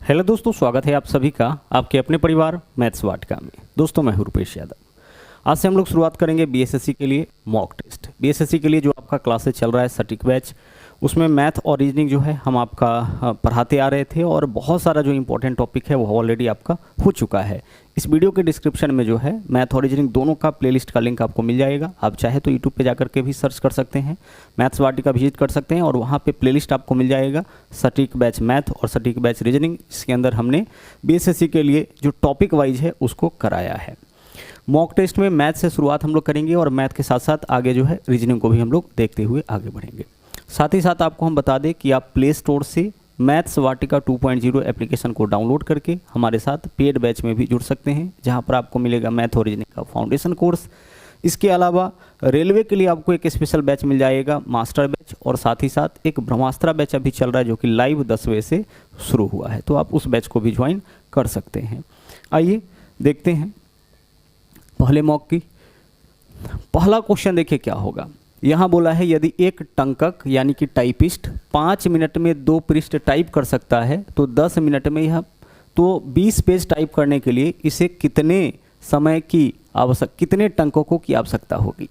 Hello दोस्तों, स्वागत है आप सभी का आपके अपने परिवार मैथ्स वाटिका में। दोस्तों मैं हूं रुपेश यादव। आज से हम लोग शुरुआत करेंगे बीएसएससी के लिए मॉक टेस्ट। बीएसएससी के लिए जो आपका क्लासेस चल रहा है सटीक बैच, उसमें मैथ और रीजनिंग जो है हम आपका पढ़ाते आ रहे थे और बहुत सारा जो इंपॉर्टेंट टॉपिक है वो ऑलरेडी आपका हो चुका है। इस वीडियो के डिस्क्रिप्शन में जो है मैथ और रीजनिंग दोनों का प्लेलिस्ट का लिंक आपको मिल जाएगा। आप चाहे तो यूट्यूब पे जाकर के भी सर्च कर सकते हैं, मैथ्स वाटिका विजिट कर सकते हैं और वहाँ पे प्लेलिस्ट आपको मिल जाएगा सटीक बैच मैथ और सटीक बैच रीजनिंग। इसके अंदर हमने बीएसएससी के लिए जो टॉपिक वाइज है उसको कराया है। मॉक टेस्ट में मैथ से शुरुआत हम लोग करेंगे और मैथ के साथ साथ आगे जो है रीजनिंग को भी हम लोग देखते हुए आगे बढ़ेंगे। साथ ही साथ आपको हम बता दें कि आप प्ले स्टोर से मैथ्स वाटिका 2.0 एप्लीकेशन को डाउनलोड करके हमारे साथ पेड बैच में भी जुड़ सकते हैं, जहां पर आपको मिलेगा मैथ और रीजनिंग का फाउंडेशन कोर्स। इसके अलावा रेलवे के लिए आपको एक स्पेशल बैच मिल जाएगा, मास्टर बैच, और साथ ही साथ एक ब्रह्मास्त्र बैच अभी चल रहा है जो कि लाइव 10 बजे से शुरू हुआ है, तो आप उस बैच को भी ज्वाइन कर सकते हैं। आइए देखते हैं पहले मॉक की। पहला क्वेश्चन देखिए क्या होगा। यहाँ बोला है यदि एक टंकक यानी कि टाइपिस्ट 5 मिनट में 2 पृष्ठ टाइप कर सकता है तो 10 मिनट में यह 20 पेज टाइप करने के लिए इसे कितने टंककों की आवश्यकता होगी।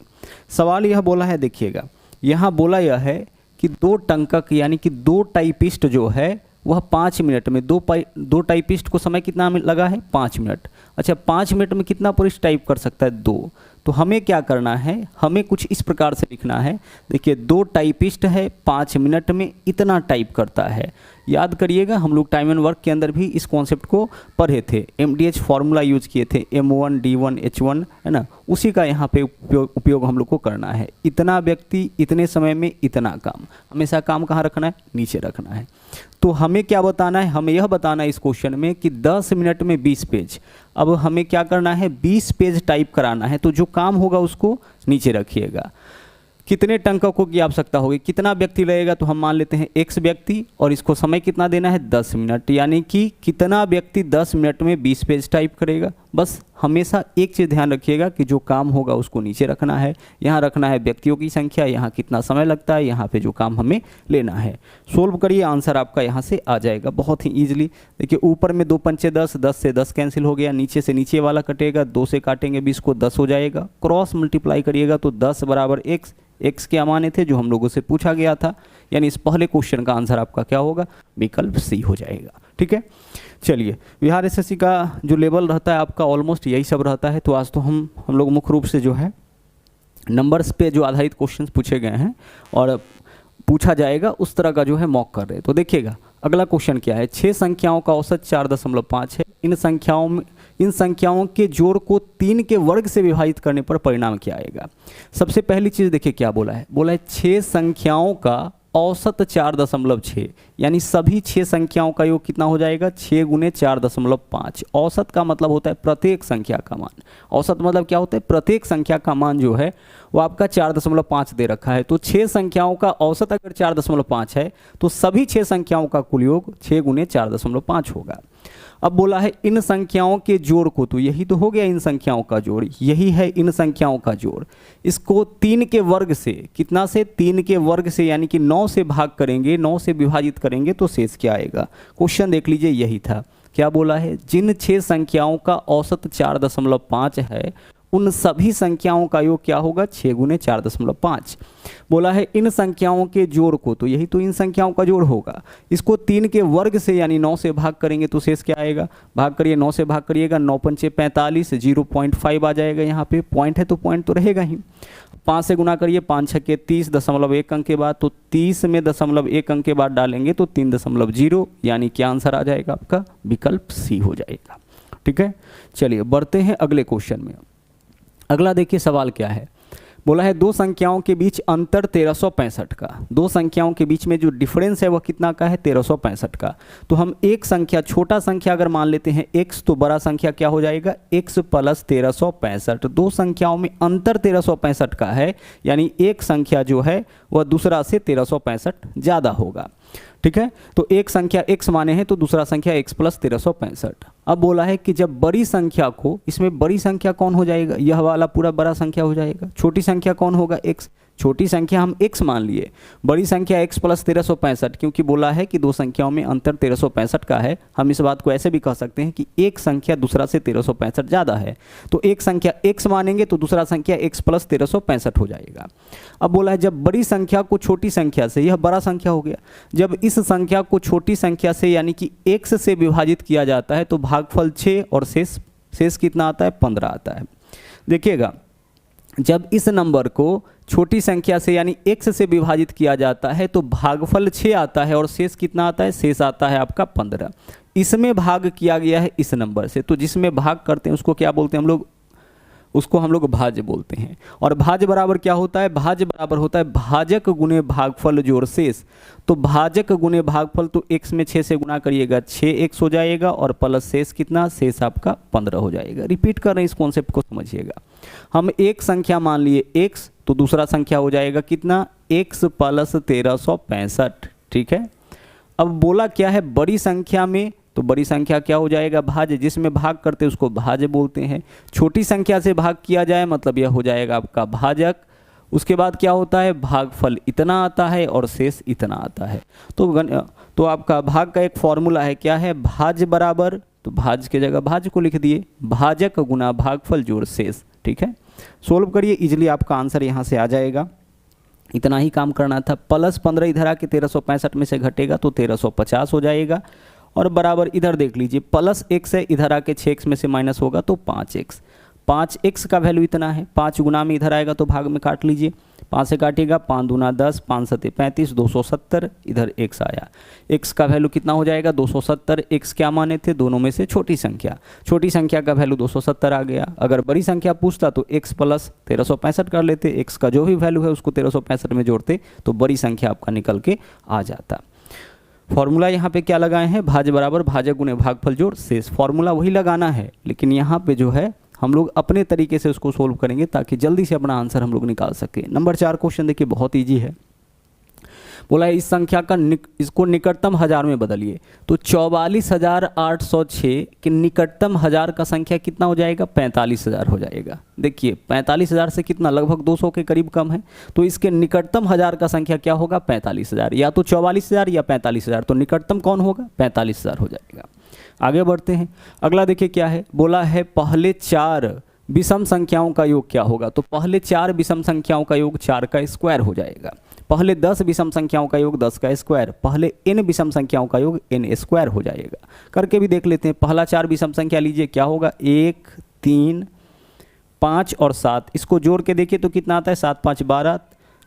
सवाल यह बोला है, देखिएगा यहाँ बोला यह है कि 2 टंकक यानी कि 2 टाइपिस्ट जो है वह 5 मिनट में दो टाइपिस्ट को समय कितना लगा है 5 मिनट। अच्छा, 5 मिनट में कितना पृष्ठ टाइप कर सकता है 2। तो हमें क्या करना है, हमें कुछ इस प्रकार से लिखना है। देखिए 2 टाइपिस्ट है, 5 मिनट में इतना टाइप करता है। याद करिएगा हम लोग टाइम एंड वर्क के अंदर भी इस कॉन्सेप्ट को पढ़े थे, MDH फॉर्मूला यूज किए थे, M1 D1 H1 है ना, उसी का यहाँ पे उपयोग हम लोग को करना है। इतना व्यक्ति इतने समय में इतना काम, हमेशा काम कहाँ रखना है, नीचे रखना है। तो हमें क्या बताना है, हमें यह बताना है इस क्वेश्चन में कि 10 मिनट में 20 पेज। अब हमें क्या करना है, 20 पेज टाइप कराना है, तो जो काम होगा उसको नीचे रखिएगा। कितने टंककों की आवश्यकता होगी, कितना व्यक्ति लगेगा, तो हम मान लेते हैं X व्यक्ति और इसको समय कितना देना है 10 मिनट, यानी कि कितना व्यक्ति 10 मिनट में 20 पेज टाइप करेगा। बस हमेशा एक चीज़ ध्यान रखिएगा कि जो काम होगा उसको नीचे रखना है। यहाँ रखना है व्यक्तियों की संख्या, यहाँ कितना समय लगता है, यहाँ पे जो काम हमें लेना है। सोल्व करिए, आंसर आपका यहाँ से आ जाएगा बहुत ही ईजिली। देखिए ऊपर में 2 पंचे 10, 10 से 10 कैंसिल हो गया, नीचे से नीचे वाला कटेगा, 2 से काटेंगे 20 को 10 हो जाएगा। क्रॉस मल्टीप्लाई करिएगा तो 10 बराबर x क्या माने थे जो हम लोगों से पूछा गया था, यानी इस पहले क्वेश्चन का आंसर आपका क्या होगा, विकल्प सी हो जाएगा। ठीक है, चलिए बिहार एसएससी का जो लेवल रहता है आपका ऑलमोस्ट यही सब रहता है। तो आज तो हम लोग मुख्य रूप से जो है नंबर्स पे जो आधारित क्वेश्चंस पूछे गए हैं और पूछा जाएगा उस तरह का जो है मॉक कर रहे हैं। तो देखिएगा अगला क्वेश्चन क्या है, 6 संख्याओं का औसत 4.5 है। इन संख्याओं के जोड़ को 3 के वर्ग से विभाजित करने पर परिणाम क्या आएगा। सबसे पहली चीज़ देखिए क्या बोला है, बोला है 6 संख्याओं का औसत 4.6, यानी सभी 6 संख्याओं का योग कितना हो जाएगा 6 गुने 4.5। औसत का मतलब होता है प्रत्येक संख्या का मान। औसत मतलब क्या होता है, प्रत्येक संख्या का मान जो है वो आपका 4.5 दे रखा है। तो 6 संख्याओं का औसत अगर 4.5 है तो सभी 6 संख्याओं का कुल योग 6 गुने 4.5 होगा। अब बोला है इन संख्याओं के जोड़ को, तो यही तो हो गया इन संख्याओं का जोड़, यही है इन संख्याओं का जोड़। इसको 3 के वर्ग से, कितना से 3 के वर्ग से, यानी कि 9 से भाग करेंगे, 9 से विभाजित करेंगे तो शेष क्या आएगा। क्वेश्चन देख लीजिए, यही था। क्या बोला है, जिन 6 संख्याओं का औसत 4.5 है उन सभी संख्याओं का योग क्या होगा 6 गुने 4.5। बोला है इन संख्याओं के जोड़ को, तो यही तो इन संख्याओं का जोड़ होगा। इसको 3 के वर्ग से यानी 9 से भाग करेंगे तो शेष क्या आएगा, भाग करिए 9 से भाग करिएगा, 9 पंचे 45, 0.5 आ जाएगा। यहाँ पे पॉइंट है तो पॉइंट तो रहेगा ही। 5 से गुना करिए, 5 छक्के 30, 0.1 अंक के बाद, तो 30 में 0.1 अंक के बाद डालेंगे तो 3.0, यानी क्या आंसर आ जाएगा आपका, विकल्प सी हो जाएगा। ठीक है, चलिए बढ़ते हैं अगले क्वेश्चन में। अगला देखिए सवाल क्या है, बोला है 2 संख्याओं के बीच अंतर 1365 का। 2 संख्याओं के बीच में जो डिफरेंस है वह कितना का है 1365 का। तो हम एक संख्या, छोटा संख्या अगर मान लेते हैं x, तो बड़ा संख्या क्या हो जाएगा x प्लस 1365। 2 संख्याओं में अंतर 1365 का है, यानी एक संख्या जो है वह दूसरा से 1365 ज़्यादा होगा। ठीक है, तो एक संख्या x माने हैं तो दूसरा संख्या x प्लस 1365। अब बोला है कि जब बड़ी संख्या को, इसमें बड़ी संख्या कौन हो जाएगा, यह वाला पूरा बड़ा संख्या हो जाएगा। छोटी संख्या कौन होगा x, छोटी संख्या हम x मान लिए, बड़ी संख्या x प्लस 1365, क्योंकि बोला है कि दो संख्याओं में अंतर 1365 का है। हम इस बात को ऐसे भी कह सकते हैं कि एक संख्या दूसरा से 1365 ज़्यादा है, तो एक संख्या x मानेंगे तो दूसरा संख्या x प्लस 1365 हो जाएगा। अब बोला है जब बड़ी संख्या को छोटी संख्या से, यह बड़ा संख्या हो गया, जब इस संख्या को छोटी संख्या से यानी कि x से विभाजित किया जाता है तो भागफल 6 और शेष कितना आता है, 15 आता है। देखिएगा, जब इस नंबर को छोटी संख्या से यानी x से विभाजित किया जाता है तो भागफल 6 आता है और शेष कितना आता है, शेष आता है आपका 15। इसमें भाग किया गया है इस नंबर से, तो जिसमें भाग करते हैं उसको क्या बोलते हैं हम लोग, उसको हम लोग भाज्य बोलते हैं। और भाज्य बराबर क्या होता है, भाज्य बराबर होता है भाजक गुने भागफल जोड़ शेष। तो भाजक गुने भागफल, तो x में 6 से गुना करिएगा 6x हो जाएगा और प्लस शेष कितना, शेष आपका 15 हो जाएगा। रिपीट कर रहे हैं, इस कॉन्सेप्ट को समझिएगा। हम एक संख्या मान लिए x, तो दूसरा संख्या हो जाएगा कितना, x प्लस 1365, ठीक है। अब बोला क्या है, बड़ी संख्या में, तो बड़ी संख्या क्या हो जाएगा, भाज्य, जिसमें भाग करते हैं उसको भाज्य बोलते हैं। छोटी संख्या से भाग किया जाए मतलब यह हो जाएगा आपका भाजक। उसके बाद क्या होता है, भागफल इतना आता है और शेष इतना आता है। तो आपका भाग का एक फॉर्मूला है, क्या है, भाज्य बराबर, तो भाज्य की जगह भाज्य को लिख दिए, भाजक गुना भागफल जोड़ शेष, ठीक है। सोल्व करिए, इजिली आपका आंसर यहाँ से आ जाएगा। इतना ही काम करना था। प्लस 15 इधर आके 1365 में से घटेगा तो 1350 हो जाएगा, और बराबर इधर देख लीजिए, प्लस x है, इधर आके 6x में से माइनस होगा तो 5x। 5x का वैल्यू इतना है, 5 गुना में इधर आएगा तो भाग में काट लीजिए, 5 से काटिएगा, 5 दूना 10, 5 सते 35, 270, इधर x आया। x का वैल्यू कितना हो जाएगा, 270। x क्या माने थे, दोनों में से छोटी संख्या, छोटी संख्या का वैल्यू 270 आ गया। अगर बड़ी संख्या पूछता तो x प्लस 1365 कर लेते, x का जो भी वैल्यू है उसको 1365 में जोड़ते तो बड़ी संख्या आपका निकल के आ जाता। फॉर्मूला यहाँ पे क्या लगाए हैं, भाज्य बराबर भाजक गुने भागफल जोड़ शेष। फॉर्मूला वही लगाना है, लेकिन यहाँ पे जो है हम लोग अपने तरीके से उसको सोल्व करेंगे ताकि जल्दी से अपना आंसर हम लोग निकाल सकें। नंबर 4 क्वेश्चन देखिए, बहुत इजी है। बोला है इस संख्या का इसको निकटतम हजार में बदलिए, तो 44,806 के निकटतम हजार का संख्या कितना हो जाएगा, 45,000 हो जाएगा। देखिए 45,000 से कितना, लगभग 200 के करीब कम है, तो इसके निकटतम हजार का संख्या क्या होगा, 45,000। या तो 44,000 या 45,000, तो निकटतम कौन होगा, 45,000 हो जाएगा। आगे बढ़ते हैं, अगला देखिए क्या है, बोला है पहले 4 विषम संख्याओं का योग क्या होगा। तो पहले 4 विषम संख्याओं का योग 4 का स्क्वायर हो जाएगा। पहले 10 विषम संख्याओं का योग 10 का स्क्वायर, पहले n विषम संख्याओं का योग n स्क्वायर हो जाएगा। करके भी देख लेते हैं। पहला 4 विषम संख्या लीजिए, क्या होगा, 1, 3, 5 और 7, इसको जोड़ के देखिए तो कितना आता है, 7 5 12,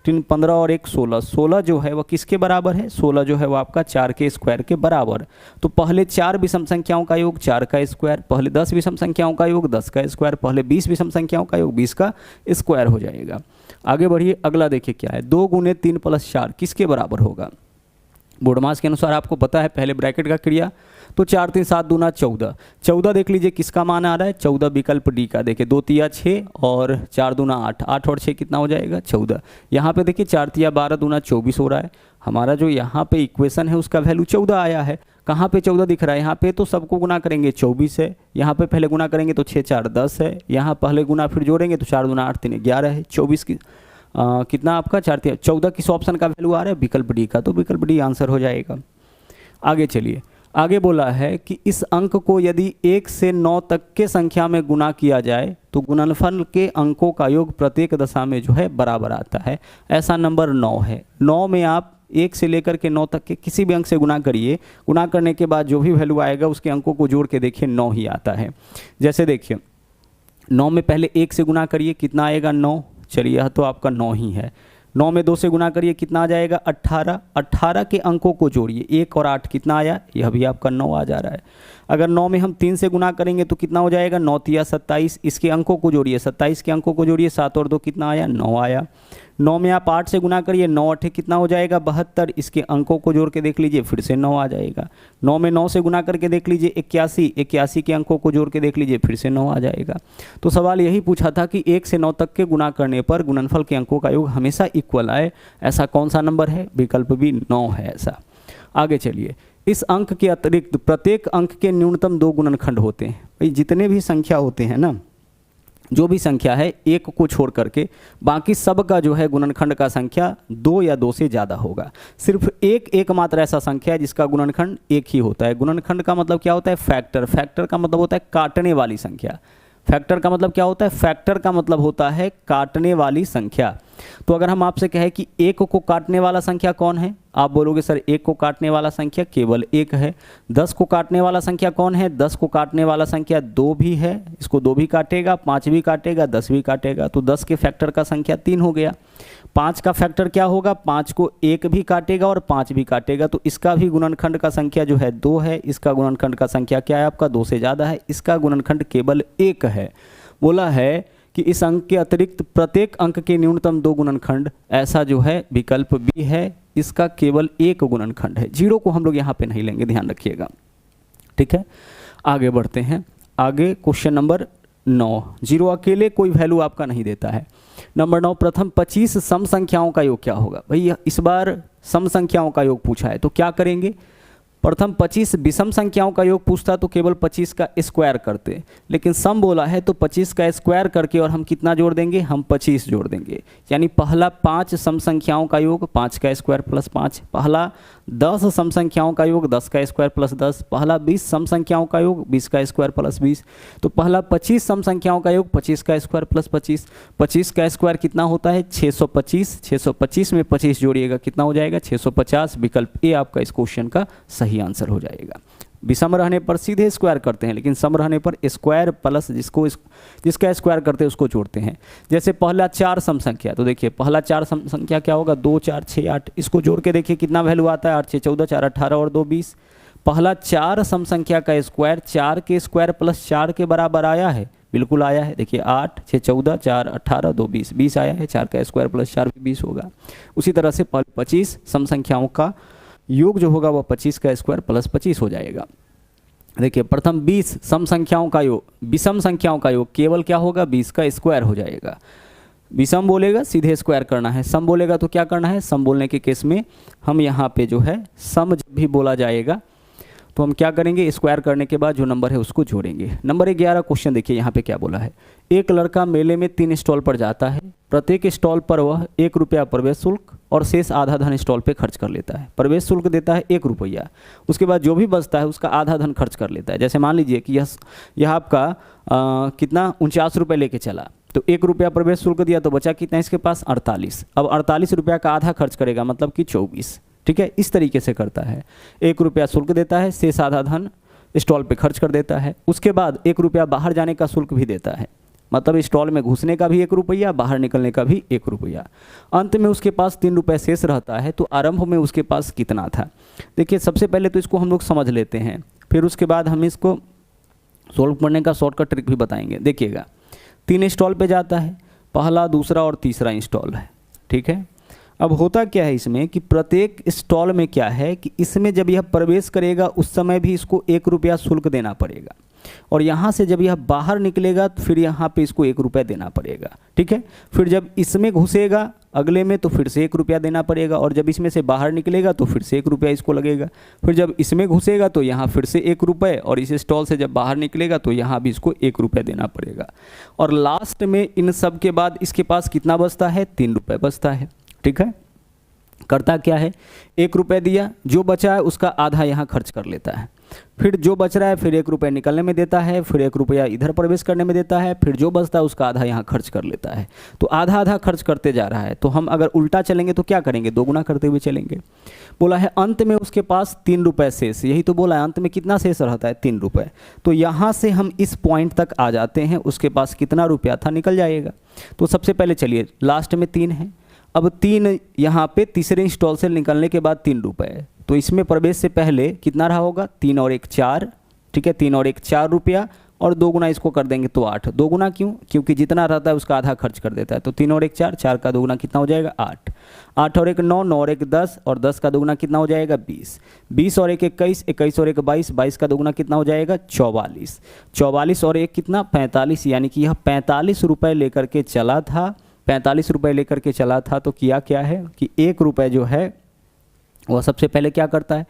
3 15 और 1 16। 16 जो है वह किसके बराबर है, 16 जो है वह आपका 4 के स्क्वायर के बराबर। तो पहले 4 विषम संख्याओं का योग 4 का स्क्वायर, पहले 10 विषम संख्याओं का योग 10 का स्क्वायर, पहले 20 विषम संख्याओं का योग 20 का स्क्वायर हो जाएगा। आगे बढ़िए, अगला देखिए क्या है, 2 गुने 3 प्लस 4 किसके बराबर होगा। बोर्डमास के अनुसार आपको पता है, पहले ब्रैकेट का क्रिया, तो 4 3 7 दूना 14। 14 देख लीजिए किसका मान आ रहा है, 14 विकल्प डी का। देखिए 2 तिया 6 और 4 दूना 8, 8 और 6 कितना हो जाएगा, 14। यहाँ पे देखिए 4 तिया 12 दूना 24 हो रहा है। हमारा जो यहाँ पे इक्वेशन है उसका वैल्यू 14 आया है। कहाँ पे 14 दिख रहा है, यहाँ पे तो सबको गुना करेंगे 24 है, यहाँ पे पहले गुना करेंगे तो 6 4 10 है, यहाँ पहले गुना फिर जोड़ेंगे तो 4 दूना 8 3 11 है। 24 की कितना आपका 4 तिया 14 किस ऑप्शन का वैल्यू आ रहा है, विकल्प डी का, तो विकल्प डी आंसर हो जाएगा। आगे चलिए, आगे बोला है कि इस अंक को यदि 1 से 9 तक के संख्या में गुना किया जाए तो गुणनफल के अंकों का योग प्रत्येक दशा में जो है बराबर आता है। ऐसा नंबर 9 है। 9 में आप 1 से लेकर के 9 तक के किसी भी अंक से गुना करिए, गुना करने के बाद जो भी वैल्यू आएगा उसके अंकों को जोड़ के देखिए 9 ही आता है। जैसे देखिए 9 में पहले 1 से गुना करिए, कितना आएगा 9, चलिए यह तो आपका 9 ही है। 9 में 2 से गुना करिए, कितना आ जाएगा 18। 18 के अंकों को जोड़िए, 1 और 8 कितना आया, यह भी आपका 9 आ जा रहा है। अगर 9 में हम 3 से गुना करेंगे तो कितना हो जाएगा, 9 तिया 27, इसके अंकों को जोड़िए, 27 के अंकों को जोड़िए, 7 और 2 कितना आया, 9 आया। 9 में आप 8 से गुना करिए, 9 8 कितना हो जाएगा 72, इसके अंकों को जोड़ के देख लीजिए फिर से 9 आ जाएगा। 9 में 9 से गुना करके देख लीजिए 81, 81 के अंकों को जोड़ के देख लीजिए फिर से 9 आ जाएगा। तो सवाल यही पूछा था कि 1 से 9 तक के गुना करने पर गुणनफल के अंकों का योग हमेशा इक्वल आए, ऐसा कौन सा नंबर है, विकल्प भी 9 है ऐसा। आगे चलिए, इस अंक के अतिरिक्त प्रत्येक अंक के न्यूनतम 2 गुणनखंड होते हैं। भाई जितने भी संख्या होते हैं ना, जो भी संख्या है एक को छोड़ करके बाकी सब का जो है गुणनखंड का संख्या 2 या 2 से ज़्यादा होगा। सिर्फ एकमात्र ऐसा संख्या है जिसका गुणनखंड एक ही होता है। गुणनखंड का मतलब क्या होता है? फैक्टर। फैक्टर का मतलब होता है काटने वाली संख्या। फैक्टर का मतलब क्या होता है? फैक्टर का मतलब होता है काटने वाली संख्या। तो अगर हम आपसे कहें कि एक को काटने वाला संख्या कौन है, आप बोलोगे सर एक को काटने वाला संख्या केवल एक है। 10 को काटने वाला संख्या कौन है? 10 को काटने वाला संख्या 2 भी है, इसको 2 भी काटेगा, 5 भी काटेगा, 10 भी काटेगा। तो 10 के फैक्टर का संख्या 3 हो गया। 5 का फैक्टर क्या होगा? 5 को 1 भी काटेगा और 5 भी काटेगा। तो इसका भी गुणनखंड का संख्या जो है 2 है। इसका गुणनखंड का संख्या क्या है आपका? 2 से ज़्यादा है। इसका गुणनखंड केवल 1 है। बोला है कि इस अंक के अतिरिक्त प्रत्येक अंक के न्यूनतम 2 गुणनखंड, ऐसा जो है विकल्प बी है, इसका केवल 1 गुणनखंड है। 0 को हम लोग यहाँ पे नहीं लेंगे, ध्यान रखिएगा। ठीक है, आगे बढ़ते हैं। आगे क्वेश्चन नंबर 9। 0 अकेले कोई वैल्यू आपका नहीं देता है। नंबर 9, प्रथम 25 सम संख्याओं का योग क्या होगा? भैया इस बार सम संख्याओं का योग पूछा है, तो क्या करेंगे? प्रथम 25 विषम संख्याओं का योग पूछता तो केवल 25 का स्क्वायर करते, लेकिन सम बोला है तो 25 का स्क्वायर करके और हम कितना जोड़ देंगे? हम 25 जोड़ देंगे। यानी पहला 5 सम संख्याओं का योग 5 का स्क्वायर प्लस 5, पहला 10 सम संख्याओं का योग 10 का स्क्वायर प्लस 10, पहला 20 सम संख्याओं का योग 20 का स्क्वायर प्लस 20। तो पहला 25 सम संख्याओं का योग 25 का स्क्वायर प्लस 25। 25 का स्क्वायर कितना होता है? 625। 625 में 25 जोड़िएगा कितना हो जाएगा? 650। विकल्प ए आपका इस क्वेश्चन का सही आंसर हो जाएगा। विषम रहने पर सीधे स्क्वायर करते हैं, लेकिन सम रहने पर स्क्वायर प्लस जिसका स्क्वायर करते हैं उसको जोड़ते हैं। जैसे पहला 4 सम संख्या, तो देखिए पहला 4 सम संख्या क्या होगा? 2 4 6 8। इसको जोड़ के देखिए कितना वैल्यू आता है? 8 6 14, 4 18 और 2 20। पहला 4 सम संख्या का स्क्वायर 4 के स्क्वायर प्लस 4 के बराबर आया है, बिल्कुल आया है। देखिए 8 6 14, 4 18 2 20, 20 आया है। 4 का स्क्वायर प्लस 4 भी 20 होगा। उसी तरह से 25 सम संख्याओं का योग जो होगा वह 25 का स्क्वायर प्लस 25 हो जाएगा। देखिए प्रथम 20 सम संख्याओं का योग विषम संख्याओं का योग केवल क्या होगा? 20 का स्क्वायर हो जाएगा। विषम बोलेगा सीधे स्क्वायर करना है, सम बोलेगा तो क्या करना है? सम बोलने के केस में हम यहाँ पे जो है सम जब भी बोला जाएगा तो हम क्या करेंगे? स्क्वायर करने के बाद जो नंबर है उसको जोड़ेंगे। नंबर 11 क्वेश्चन देखिए यहाँ पे क्या बोला है। एक लड़का मेले में 3 स्टॉल पर जाता है, प्रत्येक स्टॉल पर वह 1 रुपया प्रवेश शुल्क और शेष आधा धन स्टॉल पे खर्च कर लेता है। प्रवेश शुल्क देता है 1 रुपया, उसके बाद जो भी बचता है उसका आधा धन खर्च कर लेता है। जैसे मान लीजिए कि यह आपका कितना 49 रुपये लेके चला, तो 1 रुपया प्रवेश शुल्क दिया तो बचा कितना इसके पास? 48। अब 48 रुपया का आधा खर्च करेगा, मतलब कि 24। ठीक है, इस तरीके से करता है। 1 रुपया शुल्क देता है, शेष आधा धन स्टॉल पे खर्च कर देता है। उसके बाद 1 रुपया बाहर जाने का शुल्क भी देता है, मतलब स्टॉल में घुसने का भी 1 रुपया, बाहर निकलने का भी 1 रुपया। अंत में उसके पास 3 रुपये शेष रहता है। तो आरंभ में उसके पास कितना था? देखिए सबसे पहले तो इसको हम लोग समझ लेते हैं, फिर उसके बाद हम इसको सोल्व करने का शॉर्टकट ट्रिक भी बताएंगे। देखिएगा 3 स्टॉल पे जाता है, पहला दूसरा और तीसरा स्टॉल है। ठीक है, अब होता क्या है इसमें कि प्रत्येक स्टॉल में क्या है कि इसमें जब यह प्रवेश करेगा उस समय भी इसको 1 रुपया शुल्क देना पड़ेगा, और यहाँ से जब यह बाहर निकलेगा तो फिर यहाँ पे इसको 1 रुपया देना पड़ेगा। ठीक है, फिर जब इसमें घुसेगा अगले में तो फिर से 1 रुपया देना पड़ेगा, और जब इसमें से बाहर निकलेगा तो फिर से 1 रुपया इसको लगेगा। फिर जब इसमें घुसेगा तो यहाँ फिर से 1 रुपये, और इस स्टॉल से जब बाहर निकलेगा तो यहाँ भी इसको 1 रुपया देना पड़ेगा। और लास्ट में इन सब के बाद इसके पास कितना बचता है? 3 रुपये बचता है। ठीक है, करता क्या है? 1 रुपये दिया, जो बचा है उसका आधा यहाँ खर्च कर लेता है, फिर जो बच रहा है फिर 1 रुपया निकलने में देता है, फिर 1 रुपया इधर प्रवेश करने में देता है, फिर जो बचता है उसका आधा यहाँ खर्च कर लेता है। तो आधा आधा खर्च करते जा रहा है। तो हम अगर उल्टा चलेंगे तो क्या करेंगे? 2 गुना करते हुए चलेंगे। बोला है अंत में उसके पास 3 रुपये शेष, यही तो बोला है, अंत में कितना शेष रहता है? 3 रुपये। तो यहाँ से हम इस पॉइंट तक आ जाते हैं, उसके पास कितना रुपया था निकल जाएगा। तो सबसे पहले चलिए लास्ट में 3 है, अब 3 यहाँ पे तीसरे स्टॉल से निकलने के बाद 3 रुपये, तो इसमें प्रवेश से पहले कितना रहा होगा? 3 और 1 4। ठीक है, 3 और 1 4 रुपया, और 2 गुना इसको कर देंगे तो 8। 2 गुना क्यों? क्योंकि जितना रहता है उसका आधा खर्च कर देता है। तो 3 और 1 4, 4 का 2 गुना कितना हो जाएगा? 8। 8 और 1 9, 9 और 1 10, और 10 का 2 गुना कितना हो जाएगा? 20। 20 और 1 21, 21 और 1 22, 22 का 2 गुना कितना हो जाएगा? 44। 44 और 1 कितना? 45, यानी कि यह 45 रुपये लेकर के चला था। 45 रुपये लेकर के चला था, तो किया क्या है कि 1 रुपये जो है वह सबसे पहले क्या करता है?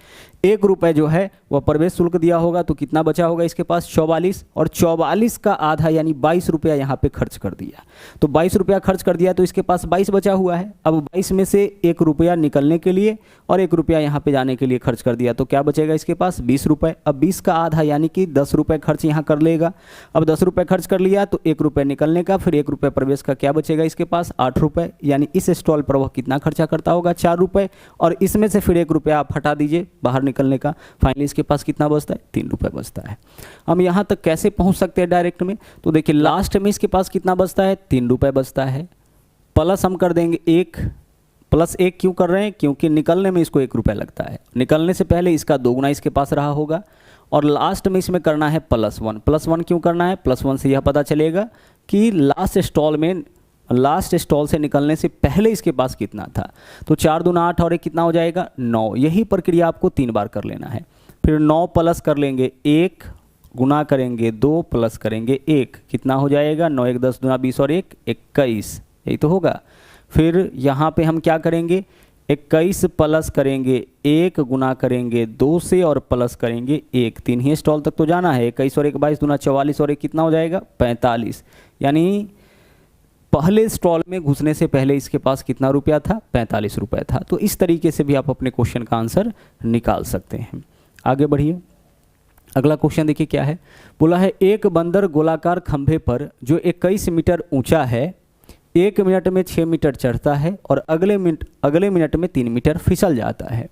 1 रुपये जो है वह प्रवेश शुल्क दिया होगा, तो कितना बचा होगा इसके पास 44, और 44 का आधा यानी 22 रुपया यहाँ पे खर्च कर दिया। तो 22 रुपया खर्च कर दिया तो इसके पास 22 बचा हुआ है। अब 22 में से 1 रुपया निकलने के लिए और 1 रुपया यहाँ पे जाने के लिए खर्च कर दिया, तो क्या बचेगा इसके पास 20 रुपये। अब 20 का आधा यानी कि 10 रुपये खर्च यहाँ कर लेगा। अब 10 रुपये खर्च कर लिया तो 1 रुपये निकलने का, फिर 1 रुपये प्रवेश का, क्या बचेगा इसके पास 8 रुपये। यानी इस स्टॉल पर वह कितना खर्चा करता होगा 4 रुपये, और इसमें से फिर 1 रुपया आप हटा दीजिए बाहर निकलने का, फाइनली इसके पास कितना बचता है 3 रुपये बचता है। हम यहाँ तक कैसे पहुँच सकते हैं डायरेक्ट में, तो देखिए लास्ट में इसके पास कितना बचता है 3 रुपये बचता है, प्लस हम कर देंगे 1, प्लस 1 क्यों कर रहे हैं, क्योंकि निकलने में इसको 1 रुपया लगता है, निकलने से पहले इसका दोगुना इसके पास रहा होगा, और लास्ट में इसमें करना है +1। +1 क्यों करना है, +1 से यह पता चलेगा कि लास्ट स्टॉल से निकलने से पहले इसके पास कितना था। तो 4 दूना 8 और 1 कितना हो जाएगा 9। यही प्रक्रिया आपको 3 बार कर लेना है। फिर 9 प्लस कर लेंगे 1, गुना करेंगे 2, प्लस करेंगे 1, कितना हो जाएगा 9 1 10 दूना 20 और 1 21, यही तो होगा। फिर यहाँ पे हम क्या करेंगे 21 प्लस करेंगे 1, गुना करेंगे 2 से और प्लस करेंगे 1, 3 ही स्टॉल तक तो जाना है। 21 और 1 22 दूना 44 और 1 कितना हो जाएगा 45। यानी पहले स्टॉल में घुसने से पहले इसके पास कितना रुपया था 45 रुपये था। तो इस तरीके से भी आप अपने क्वेश्चन का आंसर निकाल सकते हैं। आगे बढ़िए, अगला क्वेश्चन देखिए क्या है। बोला है एक बंदर गोलाकार खंभे पर जो 21 मीटर ऊंचा है 1 मिनट में 6 मीटर चढ़ता है और अगले मिनट में 3 मीटर फिसल जाता है।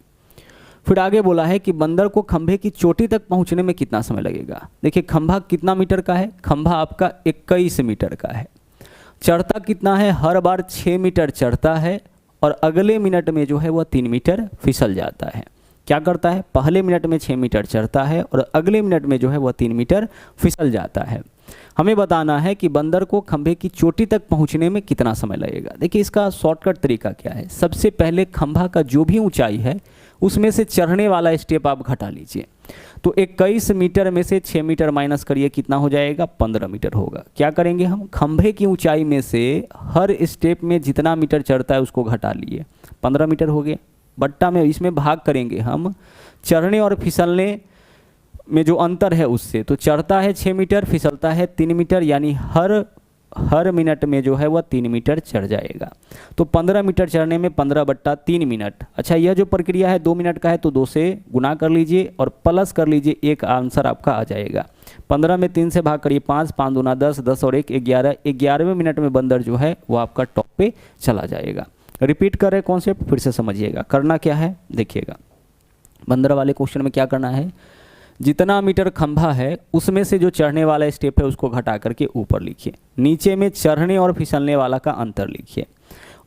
फिर आगे बोला है कि बंदर को खंभे की चोटी तक पहुंचने में कितना समय लगेगा। देखिए खंभा कितना मीटर का है, खंभा आपका 21 मीटर का है, चढ़ता कितना है, हर बार 6 मीटर चढ़ता है और अगले मिनट में जो है वह 3 मीटर फिसल जाता है। क्या करता है, पहले मिनट में 6 मीटर चढ़ता है और अगले मिनट में जो है वह 3 मीटर फिसल जाता है। हमें बताना है कि बंदर को खंभे की चोटी तक पहुंचने में कितना समय लगेगा। देखिए इसका शॉर्टकट तरीका क्या है, सबसे पहले खंभा का जो भी ऊंचाई है उसमें से चढ़ने वाला स्टेप आप घटा लीजिए। तो 21 मीटर में से 6 मीटर माइनस करिए, कितना हो जाएगा 15 मीटर होगा। क्या करेंगे हम, खंभे की ऊंचाई में से हर स्टेप में जितना मीटर चढ़ता है उसको घटा लिए, 15 मीटर हो गया। बट्टा में इसमें भाग करेंगे हम चढ़ने और फिसलने में जो अंतर है उससे। तो चढ़ता है 6 मीटर, फिसलता है 3 मीटर, यानी हर मिनट में जो है वह 3 मीटर चढ़ जाएगा। तो 15 मीटर चढ़ने में 15/3 मिनट। अच्छा, यह जो प्रक्रिया है 2 मिनट का है तो 2 से गुना कर लीजिए और प्लस कर लीजिए, एक आंसर आपका आ जाएगा। 15 में 3 से भाग करिए 5, 5 दूना 10, 10 और 1 11, 11वें मिनट में बंदर जो है वो आपका टॉप पे चला जाएगा। रिपीट कर रहे कॉन्सेप्ट, फिर से समझिएगा। करना क्या है देखिएगा, बंदर वाले क्वेश्चन में क्या करना है, जितना मीटर खंभा है उसमें से जो चढ़ने वाला स्टेप है उसको घटा करके ऊपर लिखिए, नीचे में चढ़ने और फिसलने वाला का अंतर लिखिए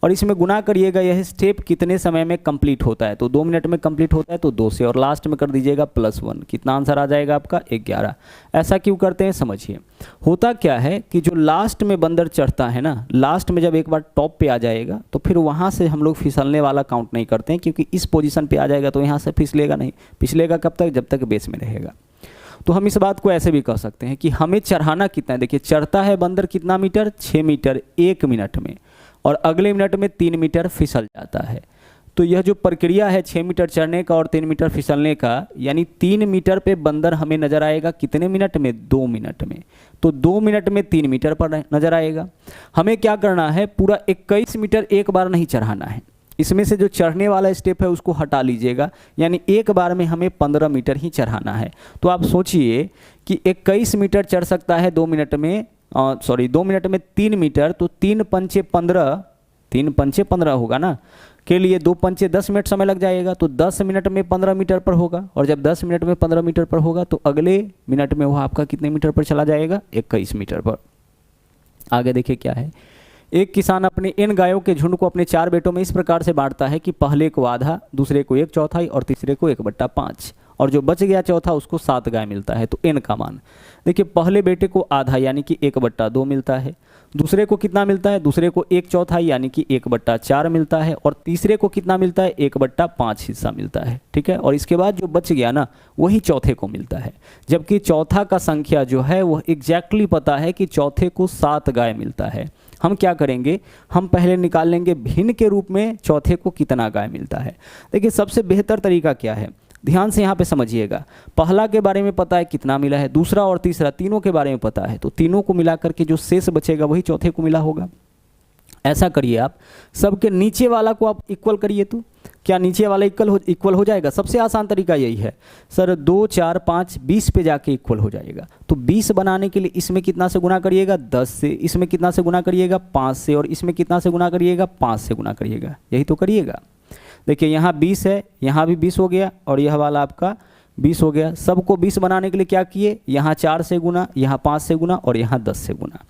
और इसमें गुना करिएगा यह स्टेप कितने समय में कंप्लीट होता है। तो 2 मिनट में कंप्लीट होता है तो 2 से, और लास्ट में कर दीजिएगा +1, कितना आंसर आ जाएगा आपका 11। ऐसा क्यों करते हैं समझिए। होता क्या है कि जो लास्ट में बंदर चढ़ता है ना, लास्ट में जब एक बार टॉप पे आ जाएगा तो फिर वहाँ से हम लोग फिसलने वाला काउंट नहीं करते हैं, क्योंकि इस पोजीशन पे आ जाएगा तो यहाँ से फिसलेगा नहीं। फिसलेगा कब तक, जब तक बेस में रहेगा। तो हम इस बात को ऐसे भी कह सकते हैं कि हमें चढ़ाना कितना है। देखिए चढ़ता है बंदर कितना मीटर, 6 मीटर 1 मिनट में, और अगले मिनट में 3 मीटर फिसल जाता है। तो यह जो प्रक्रिया है 6 मीटर चढ़ने का और 3 मीटर फिसलने का, यानी 3 मीटर पे बंदर हमें नजर आएगा कितने मिनट में, 2 मिनट में। तो 2 मिनट में 3 मीटर पर नजर आएगा। हमें क्या करना है, पूरा 21 मीटर एक बार नहीं चढ़ाना है, इसमें से जो चढ़ने वाला स्टेप है उसको हटा लीजिएगा, यानी एक बार में हमें 15 मीटर ही चढ़ाना है। तो आप सोचिए कि 21 मीटर चढ़ सकता है 2 मिनट में, 2 मिनट में 3 मीटर, तो 3 पंचे 15, 3 पंचे 15 होगा ना, के लिए 2 पंचे 10 मिनट समय लग जाएगा। तो 10 मिनट में 15 मीटर पर होगा, और जब 10 मिनट में 15 मीटर पर होगा तो अगले मिनट में वह आपका कितने मीटर पर चला जाएगा, 21 मीटर पर। आगे देखिए क्या है, एक किसान अपने इन गायों के झुंड को अपने 4 बेटों में इस प्रकार से बांटता है कि पहले को आधा, दूसरे को 1/4 और तीसरे को 1/5, और जो बच गया चौथा उसको 7 गाय मिलता है। तो n का मान देखिए, पहले बेटे को आधा यानी कि 1/2 मिलता है, दूसरे को कितना मिलता है, दूसरे को 1/4 यानी कि 1/4 मिलता है, और तीसरे को कितना मिलता है, 1/5 हिस्सा मिलता है। ठीक है, और इसके बाद जो बच गया ना वही चौथे को मिलता है, जबकि चौथा का संख्या जो है वह एग्जैक्टली पता है कि चौथे को 7 गाय मिलता है। हम क्या करेंगे, हम पहले निकाल लेंगे भिन्न के रूप में चौथे को कितना गाय मिलता है। देखिए सबसे बेहतर तरीका क्या है, ध्यान से यहाँ पे समझिएगा, पहला के बारे में पता है कितना मिला है, दूसरा और तीसरा तीनों के बारे में पता है, तो तीनों को मिला करके जो शेष बचेगा वही चौथे को मिला होगा। ऐसा करिए आप, सबके नीचे वाला को आप इक्वल करिए, तो क्या नीचे वाला इक्वल हो जाएगा? सबसे आसान तरीका यही है सर, 2 4 5 20 पे जाके इक्वल हो जाएगा। तो 20 बनाने के लिए इसमें कितना से गुना करिएगा? 10 से। इसमें कितना से गुना करिएगा? 5 से। और इसमें कितना से गुना करिएगा? 5 से गुना करिएगा। यही तो करिएगा। देखिए यहाँ 20 है, यहाँ भी 20 हो गया और यह वाला आपका 20 हो गया। सबको 20 बनाने के लिए क्या किए? यहाँ 4 से गुना, यहाँ 5 से गुना और यहाँ 10 से गुना।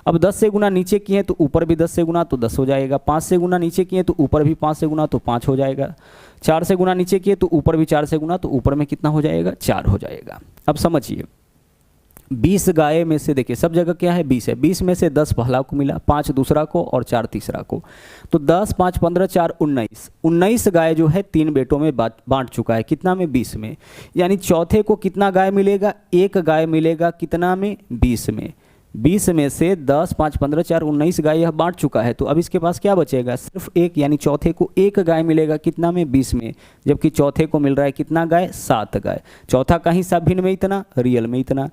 अब 10 से गुना नीचे किए तो ऊपर भी 10 से गुना तो 10 हो जाएगा। 5 से गुना नीचे किए तो ऊपर भी 5 से गुना तो 5 हो जाएगा। 4 से गुना नीचे किए तो ऊपर भी 4 से गुना तो ऊपर में कितना हो जाएगा? 4 हो जाएगा। अब समझिए, 20 गाय में से देखिए सब जगह क्या है? 20 है। 20 में से 10 पहला को मिला, 5 दूसरा को और 4 तीसरा को। तो 10 5 15 4 19। 19 गाय जो है 3 बेटों में बांट चुका है। कितना में? 20 में। यानी चौथे को कितना गाय मिलेगा? 1 गाय मिलेगा। कितना में? 20 में। 20 में से 10 5 15 4 19 गाय यह बांट चुका है। तो अब इसके पास क्या बचेगा? सिर्फ 1, यानी चौथे को 1 गाय मिलेगा। कितना में? 20 में। जबकि चौथे को मिल रहा है कितना गाय? 7 गाय। चौथा का हिस्सा भिन्न में इतना, रियल में इतना।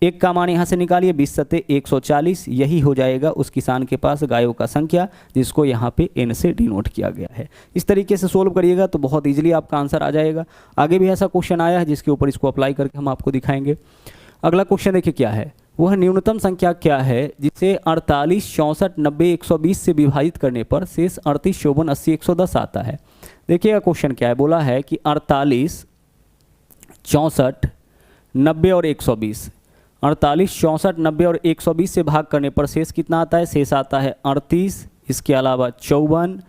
1 का मान यहाँ से निकालिए, 20 सत्ते 140। यही हो जाएगा उस किसान के पास गायों का संख्या, जिसको यहाँ पे n से डिनोट किया गया है। इस तरीके से सोल्व करिएगा तो बहुत ईजिली आपका आंसर आ जाएगा। आगे भी ऐसा क्वेश्चन आया है जिसके ऊपर इसको अप्लाई करके हम आपको दिखाएंगे। अगला क्वेश्चन देखिए क्या है, वह न्यूनतम संख्या क्या है जिसे 48 64 90 120 से विभाजित करने पर शेष 38 54 80 110 आता है। देखिएगा क्वेश्चन क्या है, बोला है कि 48 64 90 और 120, 48 64 90 और 120 से भाग करने पर शेष कितना आता है? शेष आता है 38, इसके अलावा 54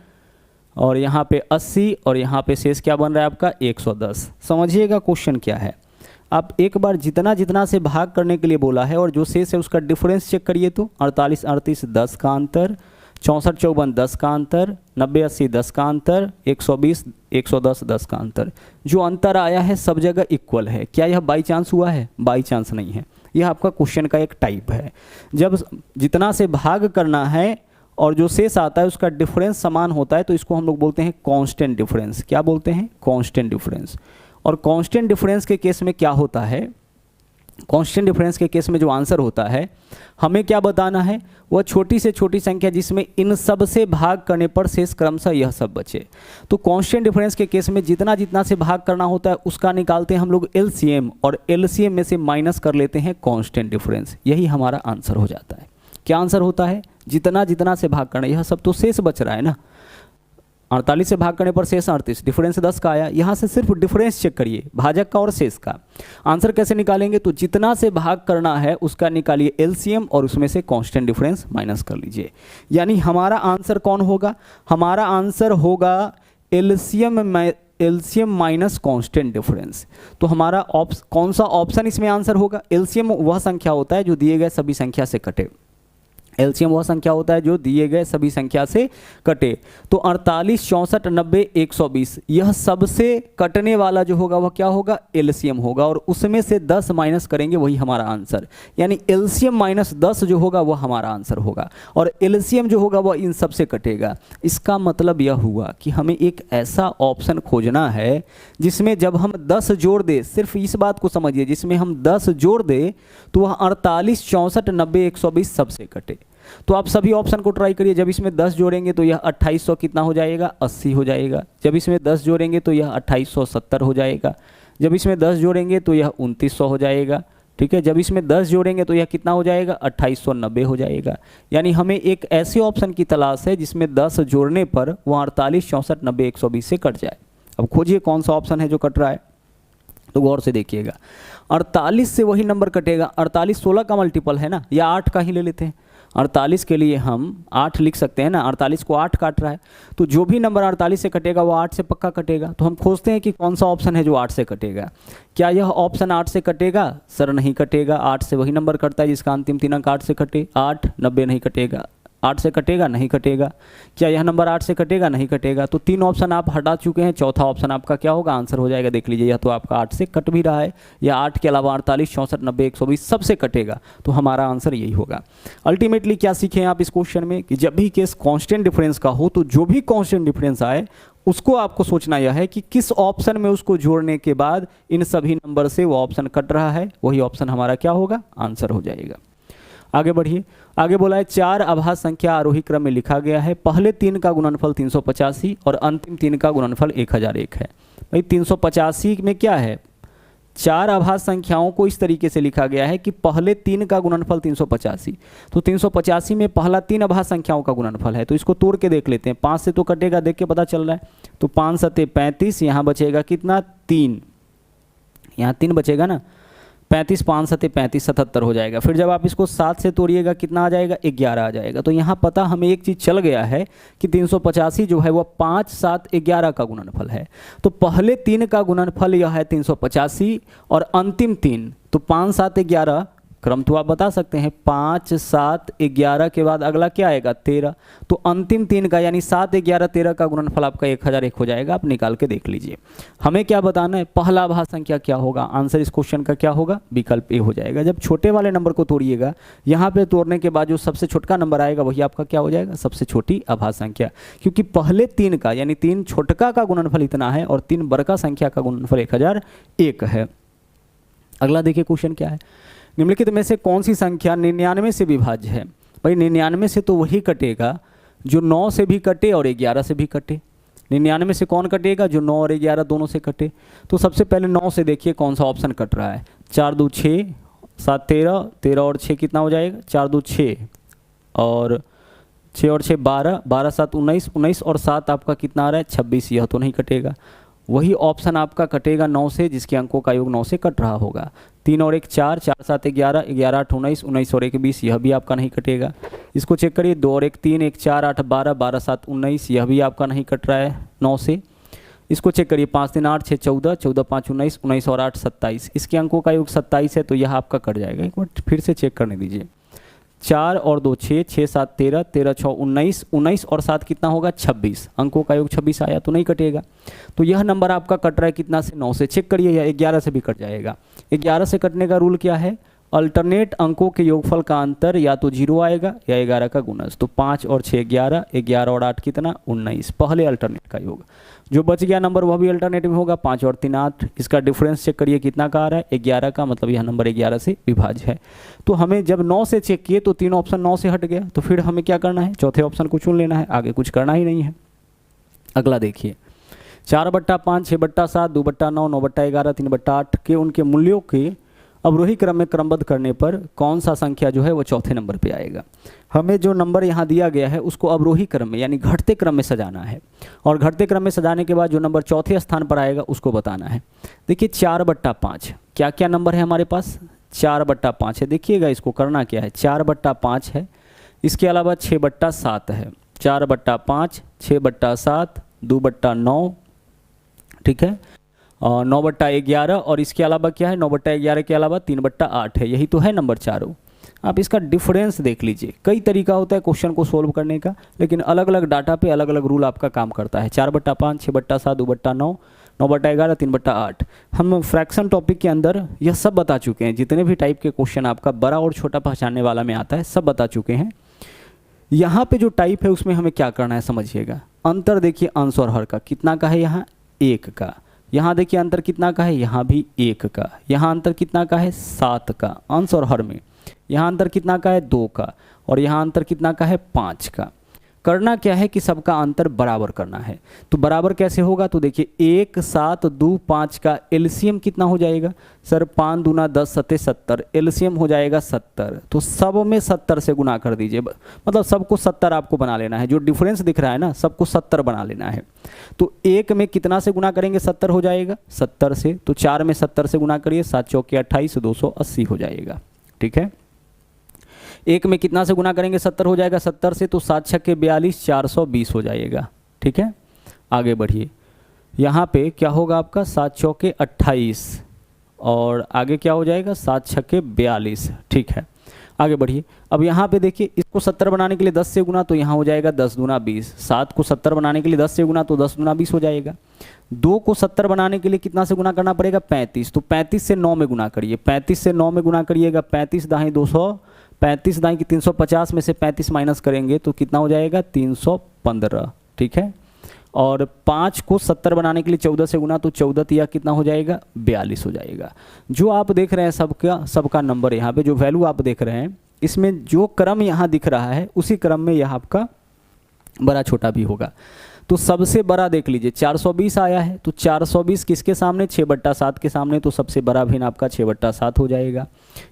और यहाँ पे 80 और यहाँ पे शेष क्या बन रहा है आपका? 110। समझिएगा क्वेश्चन क्या है, आप एक बार जितना जितना से भाग करने के लिए बोला है और जो शेष है उसका डिफरेंस चेक करिए। तो 48 38 10 का अंतर, 64 54 10 का अंतर, 90 80 10 का अंतर, 120 110 10 का अंतर। जो अंतर आया है सब जगह इक्वल है। क्या यह बाई चांस हुआ है? बाई चांस नहीं है। यह आपका क्वेश्चन का एक टाइप है। जब जितना से भाग करना है और जो शेष आता है उसका डिफरेंस समान होता है तो इसको हम लोग बोलते हैं कांस्टेंट डिफरेंस। क्या बोलते हैं? Constant difference. और कांस्टेंट डिफरेंस के केस में क्या होता है? कांस्टेंट डिफरेंस के केस में जो आंसर होता है, हमें क्या बताना है? वह छोटी से छोटी संख्या जिसमें इन सब से भाग करने पर शेष क्रमशः यह सब बचे। तो कांस्टेंट डिफरेंस के केस में जितना जितना से भाग करना होता है उसका निकालते हैं हम लोग एलसीएम, और एलसीएम में से माइनस कर लेते हैं कांस्टेंट डिफरेंस। यही हमारा आंसर हो जाता है। क्या आंसर होता है? जितना जितना से भाग करना, यह सब तो शेष बच रहा है ना। 48 से भाग करने पर शेष 38, डिफरेंस 10 का आया। यहाँ से सिर्फ डिफरेंस चेक करिए, भाजक का और शेष का। आंसर कैसे निकालेंगे? तो जितना से भाग करना है उसका निकालिए एलसीएम और उसमें से कांस्टेंट डिफरेंस माइनस कर लीजिए। यानी हमारा आंसर कौन होगा? हमारा आंसर होगा एलसीएम माइनस कांस्टेंट डिफरेंस। तो हमारा कौन सा ऑप्शन इसमें आंसर होगा? एलसीएम वह संख्या होता है जो दिए गए सभी संख्या से कटे। एलसीएम वह संख्या होता है जो दिए गए सभी संख्या से कटे। तो 48 64 90 120 यह सबसे कटने वाला जो होगा वह क्या होगा? एलसीएम होगा, और उसमें से 10 माइनस करेंगे, वही हमारा आंसर। यानी एलसीएम माइनस 10 जो होगा वह हमारा आंसर होगा, और एलसीएम जो होगा वह इन सब से कटेगा। इसका मतलब यह हुआ कि हमें एक ऐसा ऑप्शन खोजना है जिसमें जब हम 10 जोड़ दे, सिर्फ इस बात को समझिए, जिसमें हम 10 जोड़ दे तो वह 48 64 90 120 सबसे कटे। तो आप सभी ऑप्शन को ट्राई करिए। जब इसमें 10 जोड़ेंगे तो यह 2800 कितना हो जाएगा? 80 हो जाएगा। जब इसमें 10 जोड़ेंगे तो यह 2870 हो जाएगा। जब इसमें 10 जोड़ेंगे तो यह 2900 हो जाएगा। ठीक है, जब इसमें 10 जोड़ेंगे तो यह कितना हो जाएगा? 2890 हो जाएगा। यानी हमें एक ऐसे ऑप्शन की तलाश है जिसमें 10 जोड़ने पर वह 48 64 90 120 से कट जाए। अब खोजिए कौन सा ऑप्शन है जो कट रहा है। तो गौर से देखिएगा, 48 से वही नंबर कटेगा। 48 16 का मल्टीपल है ना, या 8 का ही ले लेते हैं। 48 के लिए हम 8 लिख सकते हैं ना, 48 को 8 काट रहा है, तो जो भी नंबर 48 से कटेगा वो 8 से पक्का कटेगा। तो हम खोजते हैं कि कौन सा ऑप्शन है जो 8 से कटेगा। क्या यह ऑप्शन 8 से कटेगा? सर नहीं कटेगा। 8 से वही नंबर कटता है जिसका अंतिम 3 अंक 8 से कटे। 8 90 नहीं कटेगा। 8 से कटेगा? नहीं कटेगा। क्या यह नंबर 8 से कटेगा? नहीं कटेगा। तो 3 ऑप्शन आप हटा चुके हैं। चौथा ऑप्शन आपका क्या होगा? आंसर हो जाएगा। देख लीजिए, यह तो आपका 8 से कट भी रहा है, या 8 के अलावा 48 64 90 120 सबसे कटेगा। तो हमारा आंसर यही होगा। अल्टीमेटली क्या सीखें आप इस क्वेश्चन में कि जब भी केस कांस्टेंट डिफरेंस का हो तो जो भी कांस्टेंट डिफरेंस आए उसको आपको सोचना यह है कि किस ऑप्शन में उसको जोड़ने के बाद इन सभी नंबर से वो ऑप्शन कट रहा है, वही ऑप्शन हमारा क्या होगा, आंसर हो जाएगा। आगे बढ़िए, आगे बोला है 4 अभाज्य संख्या आरोही क्रम में लिखा गया है, पहले 3 का गुणनफल 385 और अंतिम 3 का गुणनफल 1001 है। भाई 385 में क्या है, 4 अभाज्य संख्याओं को इस तरीके से लिखा गया है कि पहले 3 का गुणनफल 385, तो 385 में पहला 3 अभाज्य संख्याओं का गुणनफल है, तो इसको तोड़ के देख लेते हैं। 5 से तो कटेगा, देख के पता चल रहा है, तो 5 सते 35, यहाँ बचेगा कितना 3, यहाँ 3 बचेगा ना, 35 5 सते 35 77 हो जाएगा। फिर जब आप इसको 7 से तोड़िएगा कितना आ जाएगा, 11 आ जाएगा। तो यहाँ पता हमें एक चीज़ चल गया है कि 385 जो है वह 5 7 11 का गुणनफल है। तो पहले 3 का गुणनफल यह है 385 और अंतिम 3, तो 5 7 11 क्रम तो आप बता सकते हैं, 5 7 11 के बाद अगला क्या आएगा 13, तो अंतिम 3 का यानी 7 11 13 का गुणनफल आपका 1001 हो जाएगा। आप निकाल के देख लीजिए। हमें क्या बताना है, पहला अभाज्य संख्या क्या होगा, आंसर इस क्वेश्चन का क्या होगा, विकल्प ए हो जाएगा। जब छोटे वाले नंबर को तोड़िएगा, यहाँ पे तोड़ने के बाद जो सबसे छोटा नंबर आएगा वही आपका क्या हो जाएगा, सबसे छोटी अभाज्य संख्या, क्योंकि पहले 3 का यानी 3 छोटका का गुणनफल इतना है और 3 बड़का संख्या का गुणनफल 1001 है। अगला देखिए क्वेश्चन क्या है, निम्नलिखित में से कौन सी संख्या 99 से विभाज्य है। भाई 99 से तो वही कटेगा जो 9 से भी कटे और 11 से भी कटे। 99 से कौन कटेगा, जो 9 और 11 दोनों से कटे। तो सबसे पहले 9 से देखिए कौन सा ऑप्शन कट रहा है, 4 2 6 7 13, 13 और 6 कितना हो जाएगा, 4 2 6 और 6 और 6 12, 12 7 19, 19 और 7 आपका कितना आ रहा है 26, यह तो नहीं कटेगा। वही ऑप्शन आपका कटेगा 9 से जिसके अंकों का योग 9 से कट रहा होगा। 3 और 1 4, 4 7 11, 11 8 19, 19 और 1 20, यह भी आपका नहीं कटेगा। इसको चेक करिए, 2 और 1 3, 1 4 8 12, 12 7 19, यह भी आपका नहीं कट रहा है 9 से। इसको चेक करिए, 5 3 8 6 14, 14 5 19, 19 और 8 27, इसके अंकों का योग 27 है, तो यह आपका कट जाएगा। एक बार फिर से चेक करने दीजिए, 4 और 2 6, 6 7 13, 13 6 19, 19 और 7 कितना होगा 26, अंकों का योग 26 आया, तो नहीं कटेगा। तो यह नंबर आपका कट रहा है कितना से, 9 से। चेक करिए, या 11 से भी कट जाएगा। 11 से कटने का रूल क्या है, अल्टरनेट अंकों के योगफल का अंतर या तो 0 आएगा या 11 का गुणज। तो 5 और 6 11, 11 और 8 कितना 19, पहले अल्टरनेट का योग। जो बच गया नंबर वह भी अल्टरनेट में होगा, 5 और 3 8। इसका डिफरेंस चेक करिए कितना का आ रहा है 11 का, मतलब यह नंबर 11 से विभाज्य है। तो हमें जब 9 से चेक किए तो 3 ऑप्शन 9 से हट गया, तो फिर हमें क्या करना है, चौथे ऑप्शन को चुन लेना है, आगे कुछ करना ही नहीं है। अगला देखिए, 4/5, 6/7, 2/9, 9/11, 3/8 के उनके मूल्यों के अवरोही क्रम में क्रमबद्ध करने पर कौन सा संख्या जो है वो चौथे नंबर पे आएगा। हमें जो नंबर यहाँ दिया गया है उसको अवरोही क्रम में यानी घटते क्रम में सजाना है, और घटते क्रम में सजाने के बाद जो नंबर चौथे स्थान पर आएगा उसको बताना है। देखिए 4/5, क्या क्या नंबर है हमारे पास, 4/5 है। देखिएगा इसको करना क्या है, 4/5 है, इसके अलावा 6/7 है, 4/5, 6/7, 2/9, ठीक है, 9/11, और इसके अलावा क्या है 9/11 के अलावा 3/8 है। यही तो है नंबर चारों। आप इसका डिफरेंस देख लीजिए। कई तरीका होता है क्वेश्चन को सोल्व करने का, लेकिन अलग अलग डाटा पे अलग अलग रूल आपका काम करता है। 4/5, 6/7, 2/9, 9/11, 3/8। हम फ्रैक्शन टॉपिक के अंदर यह सब बता चुके हैं। जितने भी टाइप के क्वेश्चन आपका बड़ा और छोटा पहचानने वाला में आता है सब बता चुके हैं। यहाँ पे जो टाइप है उसमें हमें क्या करना है समझिएगा। अंतर देखिए अंश और हर का, कितना का है यहाँ 1 का। यहाँ देखिए अंतर कितना का है, यहाँ भी 1 का। यहाँ अंतर कितना का है 7 का अंश और हर में। यहाँ अंतर कितना का है 2 का, और यहाँ अंतर कितना का है 5 का। करना क्या है कि सबका अंतर बराबर करना है। तो बराबर कैसे होगा, तो देखिए 1 7 2 5 का एलसीएम कितना हो जाएगा सर, 5 दूना 10 सत्ते 70, एलसीएम हो जाएगा 70। तो सब में 70 से गुना कर दीजिए, मतलब सबको 70 आपको बना लेना है। जो डिफरेंस दिख रहा है ना सबको 70 बना लेना है। तो 1 में कितना से गुना करेंगे 70 हो जाएगा 70 से, तो 4 में 70 से गुना करिए, 7 चौके 28, 280 हो जाएगा। ठीक है, 1 में कितना से गुना करेंगे 70 हो जाएगा 70 से, तो 7 छक्के 42, 420 हो जाएगा। ठीक है, आगे बढ़िए। यहाँ पे क्या होगा आपका 7 चौके 28, और आगे क्या हो जाएगा 7 छक्के 42। ठीक है, आगे बढ़िए। अब यहाँ पे देखिए इसको 70 बनाने के लिए 10 से गुना, तो यहाँ हो जाएगा 10 दूना 20। 7 को 70 बनाने के लिए 10 से गुना, तो 10 दूना 20 हो जाएगा। 2 को 70 बनाने के लिए कितना से गुना करना पड़ेगा 35, तो 35 से 9 में गुना करिए। 35 से 9 में गुना करिएगा, 35 दाएँ 200, 35 दाएँ की 350 में से 35 माइनस करेंगे तो कितना हो जाएगा 315। ठीक है, और 5 को 70 बनाने के लिए 14 से गुना, तो 14 तिया कितना हो जाएगा 42 हो जाएगा। जो आप देख रहे हैं सबका नंबर यहाँ पे जो वैल्यू आप देख रहे हैं, इसमें जो क्रम यहाँ दिख रहा है उसी क्रम में यह आपका बड़ा छोटा भी होगा। तो सबसे बड़ा देख लीजिए 420 आया है, तो 420 किसके सामने 6/7 के सामने, तो सबसे बड़ा भिन्न आपका 6/7 हो जाएगा।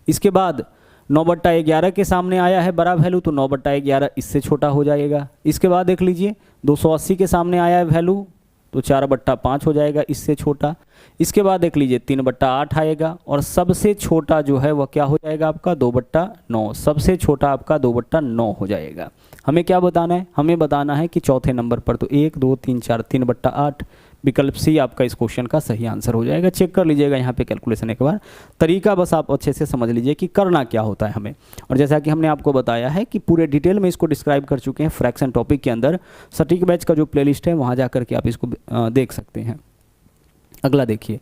इसके बाद 9/11 के सामने आया है बड़ा वैल्यू, तो 9/11 इससे छोटा हो जाएगा। इसके बाद देख लीजिए 280 के सामने आया है वैल्यू, तो 4/5 हो जाएगा, इससे छोटा। इसके बाद देख लीजिए 3/8 आएगा, और सबसे छोटा जो है वह क्या हो जाएगा आपका 2/9, सबसे छोटा आपका 2/9 हो जाएगा। हमें क्या बताना है, हमें बताना है कि चौथे नंबर पर, तो 1 2 3 4 3/8 विकल्प सी आपका इस क्वेश्चन का सही आंसर हो जाएगा। चेक कर लीजिएगा यहाँ पे कैलकुलेशन एक बार, तरीका बस आप अच्छे से समझ लीजिए कि करना क्या होता है हमें। और जैसा कि हमने आपको बताया है कि पूरे डिटेल में इसको डिस्क्राइब कर चुके हैं फ्रैक्शन टॉपिक के अंदर, सटीक बैच का जो प्लेलिस्ट है वहाँ जा करके आप इसको देख सकते हैं। अगला देखिए,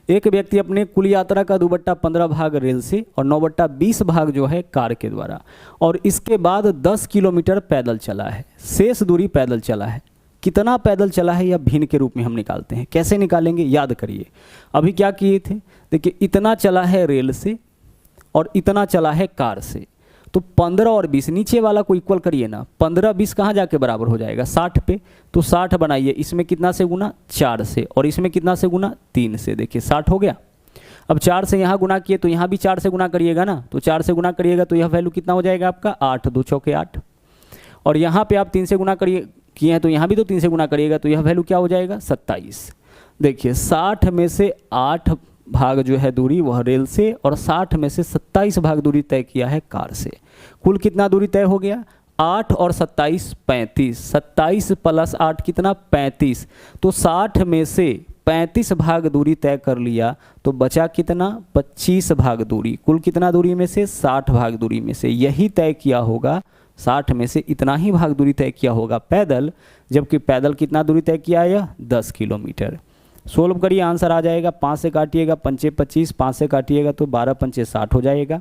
एक व्यक्ति अपने कुल यात्रा का 2/15 भाग रेल से और 9/20 भाग जो है कार के द्वारा, और इसके बाद 10 किलोमीटर पैदल चला है। शेष दूरी पैदल चला है, कितना पैदल चला है यह भिन्न के रूप में हम निकालते हैं। कैसे निकालेंगे याद करिए, अभी क्या किए थे, देखिए इतना चला है रेल से और इतना चला है कार से, तो 15 और 20 नीचे वाला को इक्वल करिए ना, 15-20 कहाँ जाके बराबर हो जाएगा 60 पे, तो 60 बनाइए, इसमें कितना से गुना 4 से, और इसमें कितना से गुना 3 से, देखिए 60 हो गया। अब 4 से यहाँ गुना किए तो यहाँ भी 4 से गुना करिएगा ना, तो 4 से गुना करिएगा तो यह वैल्यू कितना हो जाएगा आपका 8 2 चौके 8, और यहाँ पे आप 3 से गुना किए हैं तो यहाँ भी तो 3 से गुना करिएगा तो यह वैल्यू क्या हो जाएगा 27। देखिए 60 में से 8 भाग जो है दूरी वह रेल से, और 60 में से 27 भाग दूरी तय किया है कार से। कुल कितना दूरी तय हो गया 8 और 27 35, 27 + 8 कितना 35, तो 60 में से 35 भाग दूरी तय कर लिया, तो बचा कितना 25 भाग दूरी। कुल कितना दूरी में से 60 भाग दूरी में से यही तय किया होगा, 60 में से इतना ही भाग दूरी तय किया होगा पैदल, जबकि पैदल कितना दूरी तय किया है 10 किलोमीटर। सोल्व करिए आंसर आ जाएगा, 5 से काटिएगा 5 25, 5 से काटिएगा तो 12 5 60 हो जाएगा।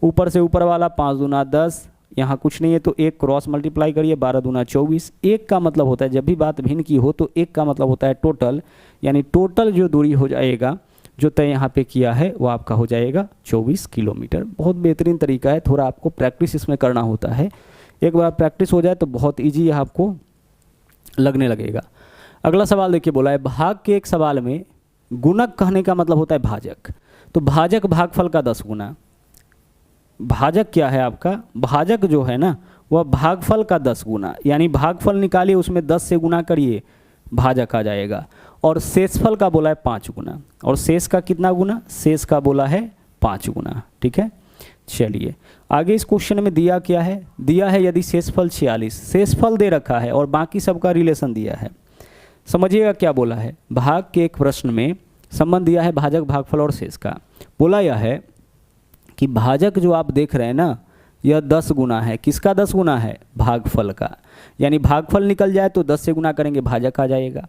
ऊपर से ऊपर वाला 5 दूना 10, यहाँ कुछ नहीं है तो 1 क्रॉस मल्टीप्लाई करिए, 12 दूना 24। 1 का मतलब होता है जब भी बात भिन्न की हो तो 1 का मतलब होता है टोटल, यानी टोटल जो दूरी हो जाएगा जो तय यहाँ पे किया है वो आपका हो जाएगा 24 किलोमीटर। बहुत बेहतरीन तरीका है, थोड़ा आपको प्रैक्टिस इसमें करना होता है, एक बार प्रैक्टिस हो जाए तो बहुत ईजी आपको लगने लगेगा। अगला सवाल देखिए, बोला है भाग के एक सवाल में गुणक कहने का मतलब होता है भाजक, तो भाजक भागफल का 10 गुना। भाजक क्या है आपका, भाजक जो है ना वह भागफल का 10 गुना, यानी भागफल निकालिए उसमें 10 से गुना करिए भाजक आ जाएगा, और शेषफल का बोला है 5 गुना, और शेष का कितना गुना, शेष का बोला है 5 गुना। ठीक है, चलिए आगे इस क्वेश्चन में दिया क्या है, दिया है यदि शेषफल 46, शेषफल दे रखा है और बाकी सबका रिलेशन दिया है। समझिएगा क्या बोला है, भाग के एक प्रश्न में संबंध दिया है भाजक भागफल और शेष का। बोला यह है कि भाजक जो आप देख रहे हैं ना यह 10 गुना है, किसका 10 गुना है भागफल का, यानी भागफल निकल जाए तो 10 से गुना करेंगे भाजक आ जाएगा,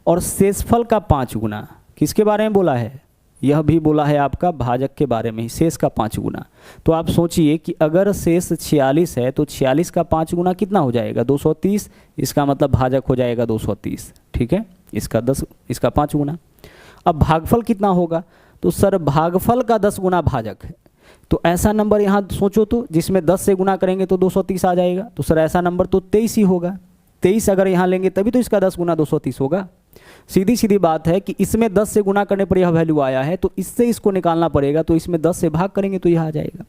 और शेषफल का 5 गुना किसके बारे में बोला है, यह भी बोला है आपका भाजक के बारे में ही, शेष का 5 गुना। तो आप सोचिए कि अगर शेष 46 है तो 46 का 5 गुना कितना हो जाएगा 230, इसका मतलब भाजक हो जाएगा 230। ठीक है, इसका 10 इसका 5 गुना। अब भागफल कितना होगा, तो सर भागफल का 10 गुना भाजक है, तो ऐसा नंबर यहाँ सोचो तो जिसमें 10 से गुना करेंगे तो 230 आ जाएगा, तो सर ऐसा नंबर तो 23 ही होगा। 23 अगर यहाँ लेंगे तभी तो इसका 10 गुना 230 होगा। सीधी सीधी बात है कि इसमें 10 से गुना करने पर यह वैल्यू आया है, तो इससे इसको निकालना पड़ेगा, तो इसमें 10 से भाग करेंगे तो यह आ जाएगा।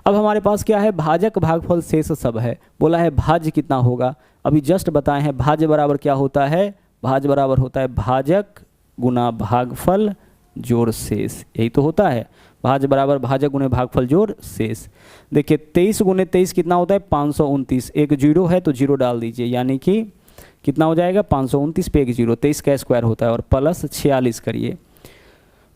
अब हमारे पास क्या है, भाजक भागफल शेष सब है। बोला है भाज्य कितना होगा, अभी जस्ट बताए हैं भाज्य बराबर क्या होता है, भाज्य बराबर होता है भाजक गुना भागफल जोड़ शेष, यही तो होता है, भाज्य बराबर भाजक गुने भागफल जोड़ शेष। देखिए 23 गुने 23 कितना होता है 529, एक जीरो है तो जीरो डाल दीजिए, यानी कि कितना हो जाएगा 529 पे एक जीरो, 23 का स्क्वायर होता है, और प्लस 46 करिए,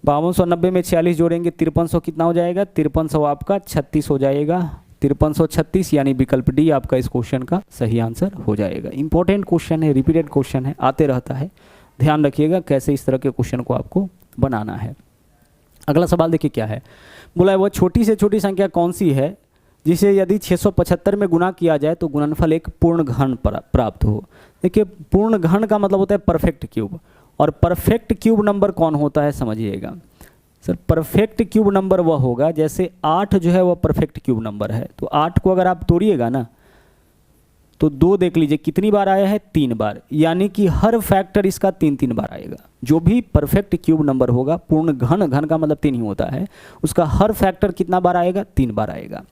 5290 में 46 जोड़ेंगे 5300 कितना हो जाएगा, 5300 आपका 36 हो जाएगा, 5336, यानी विकल्प डी आपका इस क्वेश्चन का सही आंसर हो जाएगा। इंपॉर्टेंट क्वेश्चन है, रिपीटेड क्वेश्चन है, आते रहता है, ध्यान रखिएगा कैसे इस तरह के क्वेश्चन को आपको बनाना है। अगला सवाल देखिए क्या है, बोला है वह छोटी से छोटी संख्या कौन सी है जिसे यदि 675 में गुना किया जाए तो गुणनफल एक पूर्ण घन प्राप्त हो। देखिए पूर्ण घन का मतलब होता है परफेक्ट क्यूब, और परफेक्ट क्यूब नंबर कौन होता है समझिएगा सर। परफेक्ट क्यूब नंबर वह होगा, जैसे 8 जो है वह परफेक्ट क्यूब नंबर है, तो 8 को अगर आप तोड़िएगा ना तो 2 देख लीजिए कितनी बार आया है, 3 बार, यानी कि हर फैक्टर इसका 3-3 बार आएगा। जो भी परफेक्ट क्यूब नंबर होगा, पूर्ण घन, घन का मतलब 3 ही होता है, उसका हर फैक्टर कितना बार आएगा, 3 बार आएगा।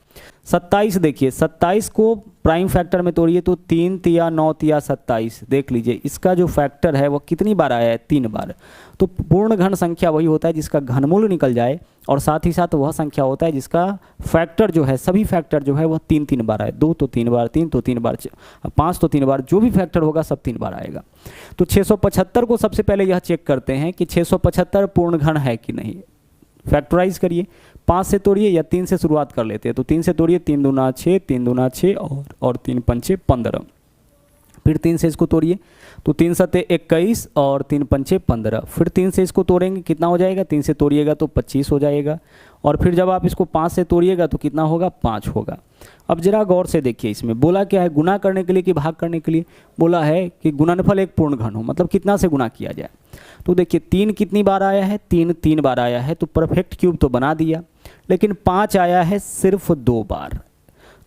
27 देखिए, 27 को प्राइम फैक्टर में तोड़िए तो 3 तिया 9 तिया 27, देख लीजिए इसका जो फैक्टर है वो कितनी बार आया है, 3 बार। तो पूर्ण घन संख्या वही होता है जिसका घनमूल निकल जाए, और साथ ही साथ वह संख्या होता है जिसका फैक्टर जो है, सभी फैक्टर जो है वह 3-3 बार आए। 2 तो 3 बार, 3 तो 3 बार, 5 तो 3 बार, जो भी फैक्टर होगा सब 3 बार आएगा। तो 675 को सबसे पहले यह चेक करते हैं कि 675 पूर्ण घन है कि नहीं। फैक्टराइज करिए, 5 से तोड़िए या 3 से शुरुआत कर लेते हैं, तो 3 से तोड़िए, 3 दूना 6, 3 दूना 6 और 3 पंचे 15। फिर 3 से इसको तोड़िए तो 3 सते 21 और 3 पंचे 15। फिर 3 से इसको तोड़ेंगे कितना हो जाएगा, 3 से तोड़िएगा तो 25 हो जाएगा, और फिर जब आप इसको 5 से तोड़िएगा तो कितना होगा, 5 होगा। अब जरा गौर से देखिए, इसमें बोला क्या है, गुना करने के लिए कि भाग करने के लिए। बोला है कि गुणनफल एक पूर्ण घन हो, मतलब कितना से गुना किया जाए। तो देखिए 3 कितनी बार आया है, 3 बार आया है, तो परफेक्ट क्यूब तो बना दिया, लेकिन 5 आया है सिर्फ 2 बार।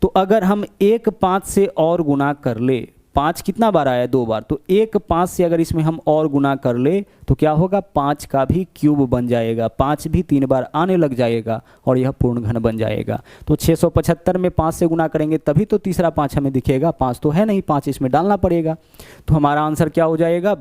तो अगर हम 1 5 से और गुना कर ले, 5 कितना बार आया है, 2 बार, तो 1 5 से अगर इसमें हम और गुना कर ले तो क्या होगा, 5 का भी क्यूब बन जाएगा, 5 भी 3 बार आने लग जाएगा और यह पूर्ण घन बन जाएगा। तो 675 में 5 से गुना करेंगे तभी तो तीसरा 5 हमें दिखेगा, 5 तो है नहीं, 5 इसमें डालना पड़ेगा। तो हमारा आंसर क्या हो जाएगा,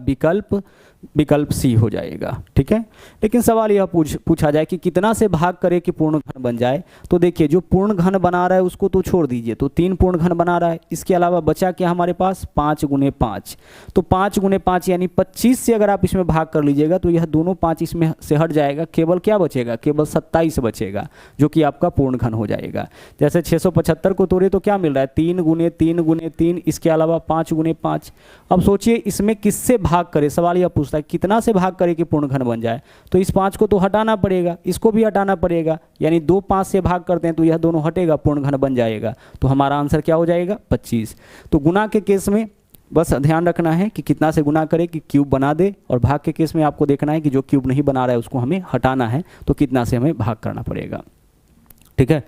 विकल्प सी हो जाएगा। ठीक है, लेकिन सवाल यह पूछा जाए कि कितना से भाग करे कि पूर्ण घन बन जाए। तो देखिए जो पूर्ण घन बना रहा है उसको तो छोड़ दीजिए, तो 3 पूर्ण घन बना रहा है, इसके अलावा बचा क्या हमारे पास, 5 गुने 5। तो 5 गुने 5 यानी 25 से अगर आप इसमें भाग कर लीजिएगा तो यह दोनों 5 इसमें से हट जाएगा, केवल क्या बचेगा, केवल 27 बचेगा, जो कि आपका पूर्ण घन हो जाएगा। जैसे 675 को तोड़े तो क्या मिल रहा है, 3 गुने 3 गुने 3, इसके अलावा 5 गुने 5। अब सोचिए इसमें किससे भाग करे, सवाल यह पूछता है कितना से भाग करे कि पूर्ण घन बन जाए। तो इस 5 को तो हटाना पड़ेगा, इसको भी हटाना पड़ेगा, यानी 2 5 से भाग करते हैं तो यह दोनों हटेगा, पूर्ण घन बन जाएगा। तो हमारा आंसर क्या हो जाएगा, 25। तो गुना के केस में बस ध्यान रखना है कि कितना से गुना करे कि क्यूब बना दे, और भाग के केस में आपको देखना है कि जो क्यूब नहीं बना रहा है उसको हमें हटाना है, तो कितना से हमें भाग करना पड़ेगा। ठीक है,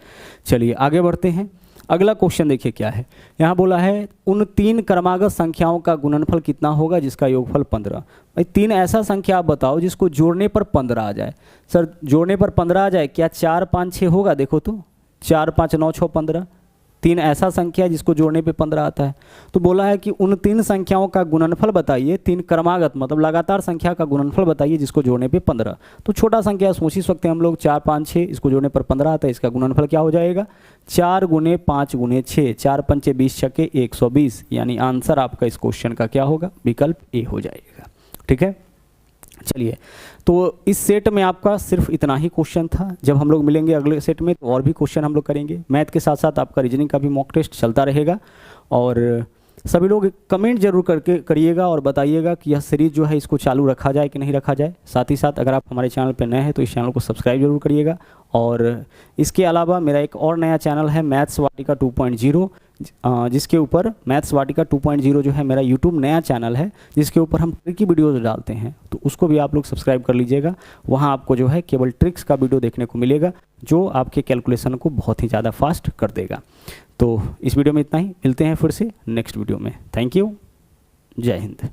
चलिए आगे बढ़ते हैं। अगला क्वेश्चन देखिए क्या है, यहाँ बोला है उन 3 क्रमागत संख्याओं का गुणनफल कितना होगा जिसका योगफल 15। भाई 3 ऐसा संख्या आप बताओ जिसको जोड़ने पर 15 आ जाए। सर जोड़ने पर 15 आ जाए, क्या 4 5 6 होगा, देखो तो 4 5 9 6 15, 3 ऐसा संख्या जिसको जोड़ने पे 15 आता है। तो बोला है कि उन 3 संख्याओं का गुणनफल बताइए, 3 क्रमागत मतलब लगातार संख्या का गुणनफल बताइए जिसको जोड़ने पे 15। तो छोटा संख्या सोच ही सकते हैं हम लोग, 4 5 6, इसको जोड़ने पर 15 आता है, इसका गुणनफल क्या हो जाएगा, 4 गुने 5 गुने 6, 4 पंचे 20 छक्के 120, यानी आंसर आपका इस क्वेश्चन का क्या होगा, विकल्प ए हो जाएगा। ठीक है, चलिए तो इस सेट में आपका सिर्फ इतना ही क्वेश्चन था। जब हम लोग मिलेंगे अगले सेट में तो और भी क्वेश्चन हम लोग करेंगे। मैथ के साथ साथ आपका रीजनिंग का भी मॉक टेस्ट चलता रहेगा, और सभी लोग कमेंट जरूर करके करिएगा और बताइएगा कि यह सीरीज़ जो है इसको चालू रखा जाए कि नहीं रखा जाए। साथ ही साथ अगर आप हमारे चैनल पर नए हैं तो इस चैनल को सब्सक्राइब जरूर करिएगा। और इसके अलावा मेरा एक और नया चैनल है मैथ्स वाटिका 2.0, जिसके ऊपर मैथ्स वाटिका 2.0 जो है मेरा यूट्यूब नया चैनल है, जिसके ऊपर हम ट्रिक की वीडियोज डालते हैं, तो उसको भी आप लोग सब्सक्राइब कर लीजिएगा। वहाँ आपको जो है केवल ट्रिक्स का वीडियो देखने को मिलेगा जो आपके कैलकुलेशन को बहुत ही ज़्यादा फास्ट कर देगा। तो इस वीडियो में इतना ही, मिलते हैं फिर से नेक्स्ट वीडियो में। थैंक यू, जय हिंद।